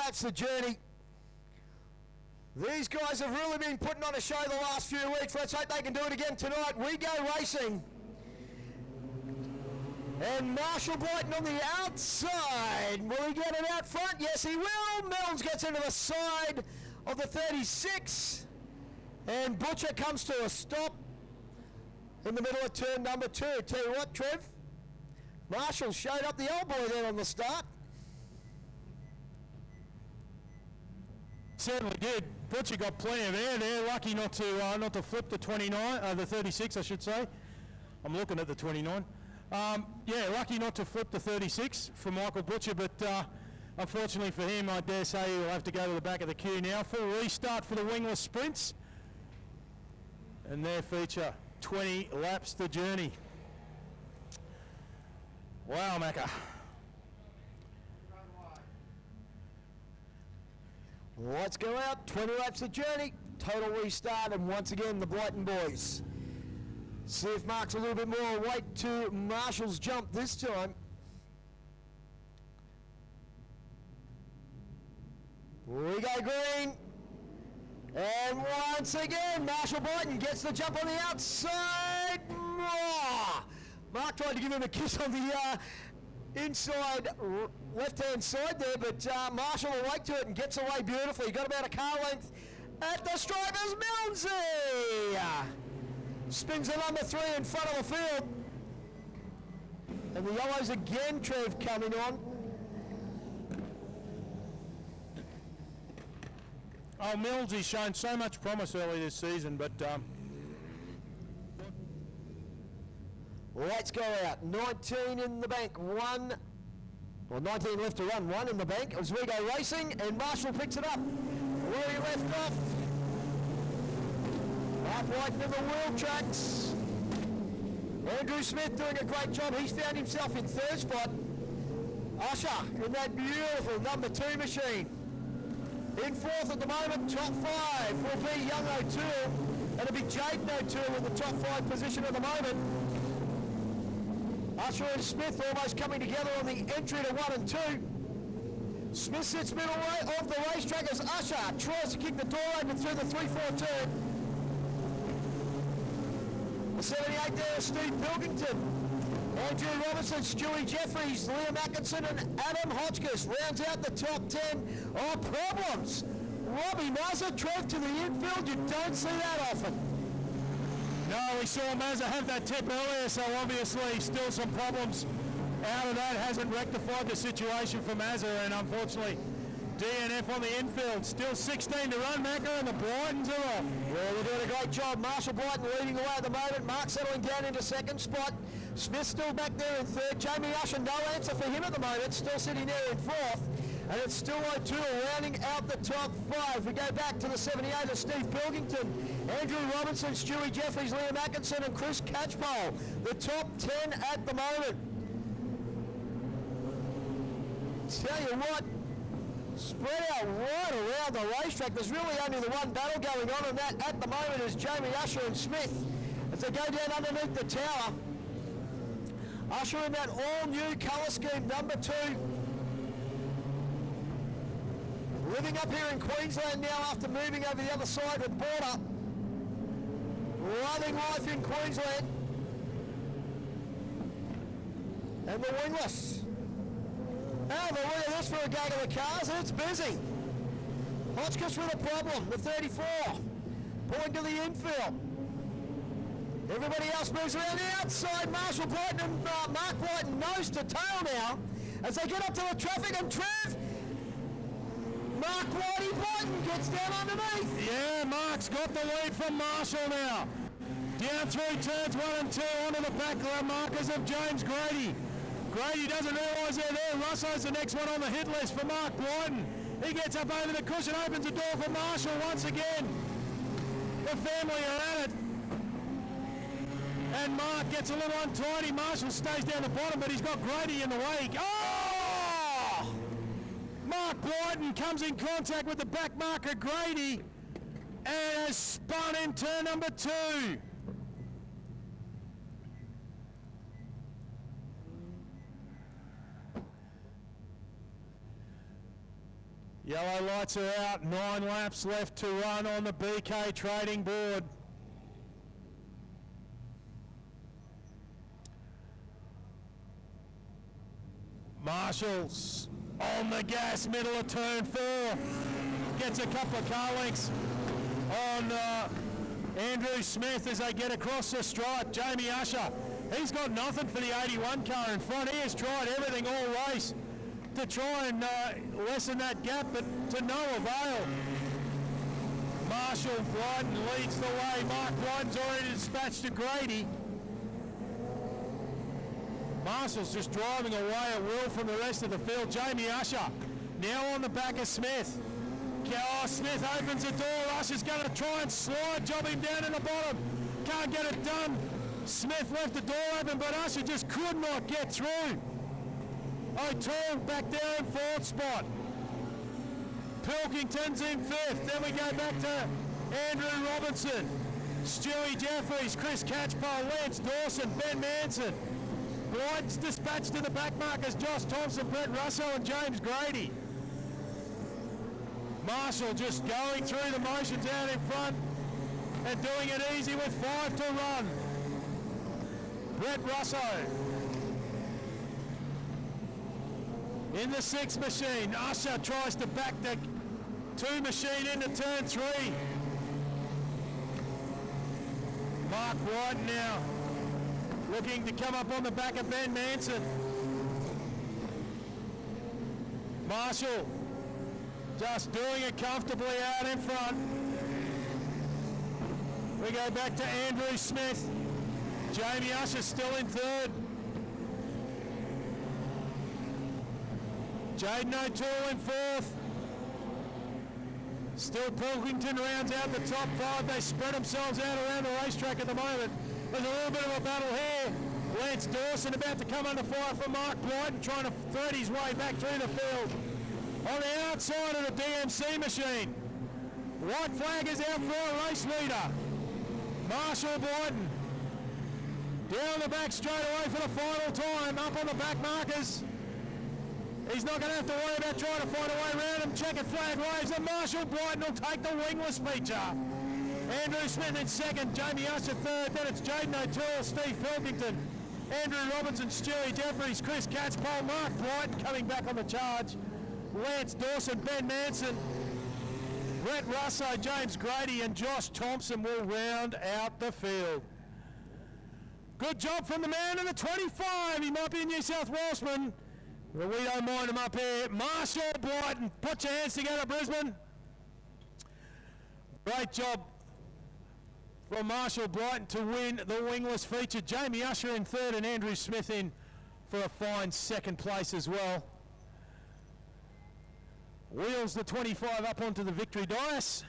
laps the journey. These guys have really been putting on a show the last few weeks. Let's hope they can do it again tonight. We go racing. And Marshall Brighton on the outside. Will he get it out front? Yes, he will. Mills gets into the side of the 36. And Butcher comes to a stop in the middle of turn number 2. Tell you what, Trev, Marshall showed up the old boy there on the start. Certainly did. Butcher got plenty of air there. Lucky not to flip the 29, the 36, I should say. I'm looking at the 29. Yeah, lucky not to flip the 36 for Michael Butcher, but unfortunately for him, I dare say he'll have to go to the back of the queue now. Full restart for the Wingless sprints. And their feature, 20 laps the journey. Wow, Macca. Let's go out, 20 laps the journey, total restart, and once again the Brighton boys. See if Mark's a little bit more awake to Marshall's jump this time. We go green. And once again, Marshall Brighton gets the jump on the outside. Mark tried to give him a kiss on the inside left-hand side there, but Marshall awake to it and gets away beautifully. He got about a car length at the stripers. Millsy spins the number 3 in front of the field. And the yellows again, Trev, coming on. Oh, Millsy's shown so much promise early this season, but let's go out. 19 in the bank, 1. Well, 19 left to run, 1 in the bank as we go racing, and Marshall picks it up. Where he left off. Mark Whiten in the wheel tracks. Andrew Smith doing a great job. He's found himself in 3rd spot. Usher in that beautiful number 2 machine. In 4th at the moment, top 5 will be Young O'Toole. That'll be Jaden O'Toole in the top 5 position at the moment. Usher and Smith almost coming together on the entry to 1 and 2. Smith sits middle way of the racetrack as Usher tries to kick the door open through the 3-4 turn. The 78 there, Steve Pilkington. Andrew Robertson, Stewie Jeffries, Liam Atkinson and Adam Hotchkiss rounds out the top 10. Oh, problems. Robbie Mazza, Trev to the infield. You don't see that often. no, we saw Mazza have that tip earlier, so obviously still some problems out of that. Hasn't rectified the situation for Mazza, and unfortunately DNF on the infield. Still 16 to run, Macca, and the Brightons are off. Well, they're doing a great job. Marshall Brighton leading the way at the moment. Mark settling down into 2nd spot. Smith still back there in 3rd. Jamie Usher, no answer for him at the moment. Still sitting there in 4th. And it's still O'Toole rounding out the top 5. We go back to the 78 of Steve Pilkington, Andrew Robinson, Stewie Jeffries, Liam Atkinson and Chris Catchpole. The top 10 at the moment. Tell you what, spread out right around the racetrack. There's really only the one battle going on, and that at the moment is Jamie Usher and Smith as they go down underneath the tower. Usher in that all-new colour scheme, number 2. Living up here in Queensland now after moving over the other side of the border. Loving life in Queensland. And the Wingless. Have a look at this for a gang of the cars, and it's busy. Hotchkiss with a problem, the 34. Pulling to the infield. Everybody else moves around the outside. Marshall Brighton and Mark Brighton nose to tail now as they get up to the traffic, and Trev, Mark Whitey Brighton gets down underneath. Yeah, Mark's got the lead from Marshall now. Down through turns 1 and 2 onto the back markers of James Grady. Grady doesn't realise they're there. Russo's the next one on the hit list for Mark Brighton. He gets up over the cushion, opens the door for Marshall once again. The family are at it. And Mark gets a little untidy. Marshall stays down the bottom, but he's got Grady in the wake. Oh! Mark Brighton comes in contact with the back marker Grady and has spun in turn number 2. Yellow lights are out, 9 laps left to run on the BK trading board. Marshall's on the gas, middle of turn 4. Gets a couple of car lengths on Andrew Smith as they get across the stripe. Jamie Usher, he's got nothing for the 81 car in front. He has tried everything all race to try and lessen that gap, but to no avail. Marshall Blyton leads the way. Mark Blyton's already dispatched to Grady. Marshall's just driving away at will from the rest of the field. Jamie Usher now on the back of Smith. Oh, Smith opens the door. Usher's going to try and slide, job him down in the bottom. Can't get it done. Smith left the door open, but Usher just could not get through. O'Toole back there in 4th spot. Pilkington's in 5th. Then we go back to Andrew Robinson, Stewie Jeffries, Chris Catchpole, Lance Dawson, Ben Manson. Blyton's dispatched to the back markers, Josh Thompson, Brett Russo and James Grady. Marshall just going through the motions out in front and doing it easy with 5 to run. Brett Russo in the 6th machine. Usher tries to back the 2 machine into turn 3. Mark White now looking to come up on the back of Ben Manson. Marshall just doing it comfortably out in front. We go back to Andrew Smith. Jamie Usher still in 3rd. Jaden O'Toole in 4th. Still Pilkington rounds out the top 5. They spread themselves out around the racetrack at the moment. There's a little bit of a battle here. Lance Dawson about to come under fire from Mark Blyton, trying to thread his way back through the field. On the outside of the DMC machine, white flag is out for a race leader. Marshall Blyton down the back straight away for the final time, up on the back markers. He's not going to have to worry about trying to find a way around him. Checkered flag waves, and Marshall Blyton will take the wingless feature. Andrew Smith in 2nd, Jamie Usher 3rd, then it's Jaden O'Toole, Steve Pilkington, Andrew Robinson, Stewie Jeffries, Chris Catchpole, Mark Blyton coming back on the charge, Lance Dawson, Ben Manson, Brett Russo, James Grady and Josh Thompson will round out the field. Good job from the man in the 25. He might be a New South Walesman, but we don't mind him up here. Marshall Blyton, put your hands together, Brisbane. Great job from Marshall Blyton to win the wingless feature. Jamie Usher in 3rd and Andrew Smith in for a fine 2nd place as well. Wheels the 25 up onto the victory dais.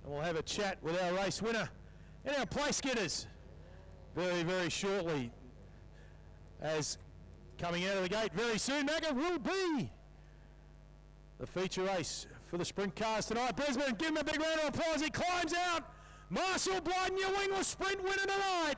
And we'll have a chat with our race winner and our place getters very, very shortly. As coming out of the gate very soon, Magga, will be the feature race for the sprint cars tonight. Brisbane, give him a big round of applause. He climbs out. Marshall Blyton, your wingless sprint winner tonight.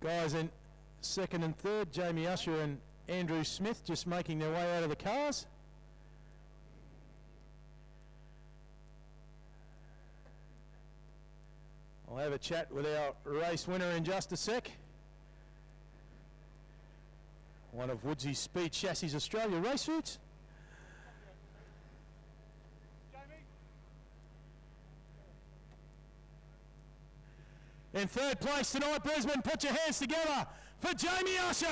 Guys in 2nd and 3rd, Jamie Usher and Andrew Smith just making their way out of the cars. I'll have a chat with our race winner in just a sec. One of Woodsy's Speed Chassis Australia race suits. In 3rd place tonight, Brisbane, put your hands together for Jamie Usher.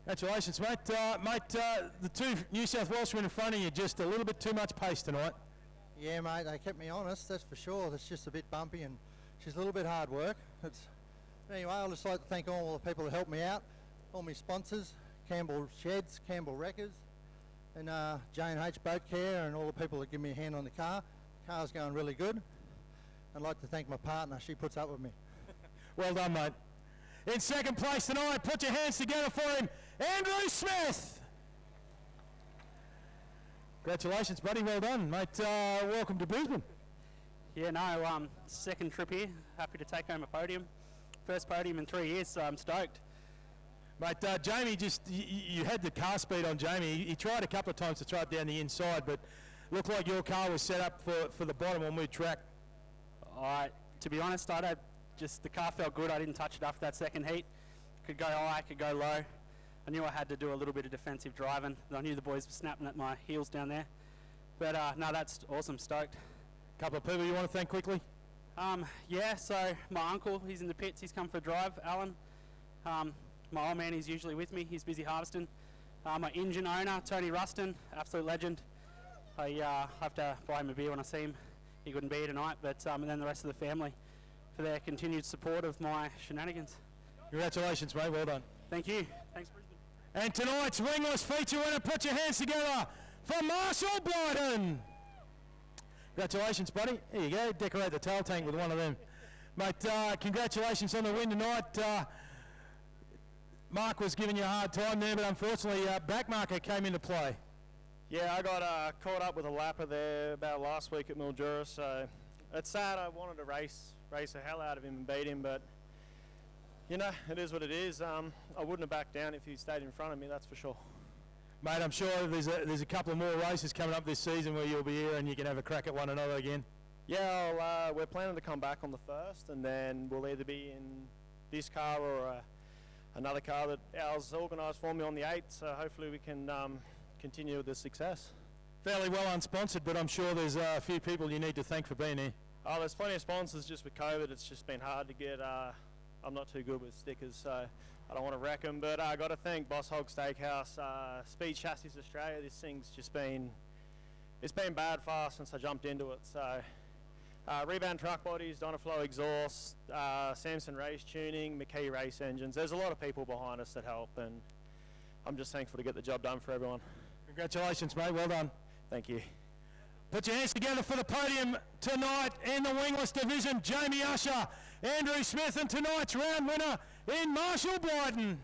Congratulations, mate. The 2 New South Welshmen in front of you, just a little bit too much pace tonight. Yeah, mate, they kept me honest, that's for sure. It's just a bit bumpy and she's a little bit hard work. Anyway, I'd just like to thank all the people who helped me out, all my sponsors, Campbell Sheds, Campbell Wreckers, and J&H Boat Care, and all the people that give me a hand on the car. Car's going really good. I'd like to thank my partner, she puts up with me. Well done, mate. In 2nd place tonight, put your hands together for him, Andrew Smith. Congratulations, buddy. Well done, mate. Welcome to Brisbane. Yeah, no, second trip here. Happy to take home a podium. First podium in 3 years, so I'm stoked. Mate, Jamie, you had the car speed on Jamie. He tried a couple of times to throw it down the inside, but looked like your car was set up for the bottom on mid-track. To be honest, the car felt good. I didn't touch it after that second heat. Could go high, could go low. I knew I had to do a little bit of defensive driving. I knew the boys were snapping at my heels down there. But no, that's awesome, stoked. Couple of people you want to thank quickly? Yeah, so my uncle, he's in the pits. He's come for a drive, Alan. My old man, he's usually with me. He's busy harvesting. My engine owner, Tony Ruston, absolute legend. I have to buy him a beer when I see him. He couldn't be here tonight, but and then the rest of the family for their continued support of my shenanigans. Congratulations, mate. Well done. Thank you. Thanks, Brisbane. And tonight's Wingless feature winner, put your hands together for Marshall Blyden. Congratulations, buddy. Here you go. Decorate the tail tank with one of them. Mate, congratulations on the win tonight. Mark was giving you a hard time there, but unfortunately, backmarker came into play. Yeah, I got caught up with a lapper there about last week at Mildura, so it's sad. I wanted to race the hell out of him and beat him, but you know, it is what it is. I wouldn't have backed down if he stayed in front of me, that's for sure. Mate, I'm sure there's a couple of more races coming up this season where you'll be here and you can have a crack at one another again. Yeah, we're planning to come back on the 1st, and then we'll either be in this car or another car that ours organised for me on the 8th, so hopefully we can continue with the success. Fairly well unsponsored, but I'm sure there's a few people you need to thank for being here. Oh, there's plenty of sponsors. Just with COVID, it's just been hard to get. I'm not too good with stickers, so I don't want to wreck them. But I got to thank Boss Hog Steakhouse, Speed Chassis Australia. This thing's just been, it's been bad fast since I jumped into it. So Rebound Truck Bodies, Donaflow Exhaust, Samson Race Tuning, McKee Race Engines. There's a lot of people behind us that help, and I'm just thankful to get the job done for everyone. Congratulations, mate. Well done. Thank you. Put your hands together for the podium tonight in the Wingless division. Jamie Usher, Andrew Smith, and tonight's round winner in Marshall Blyden.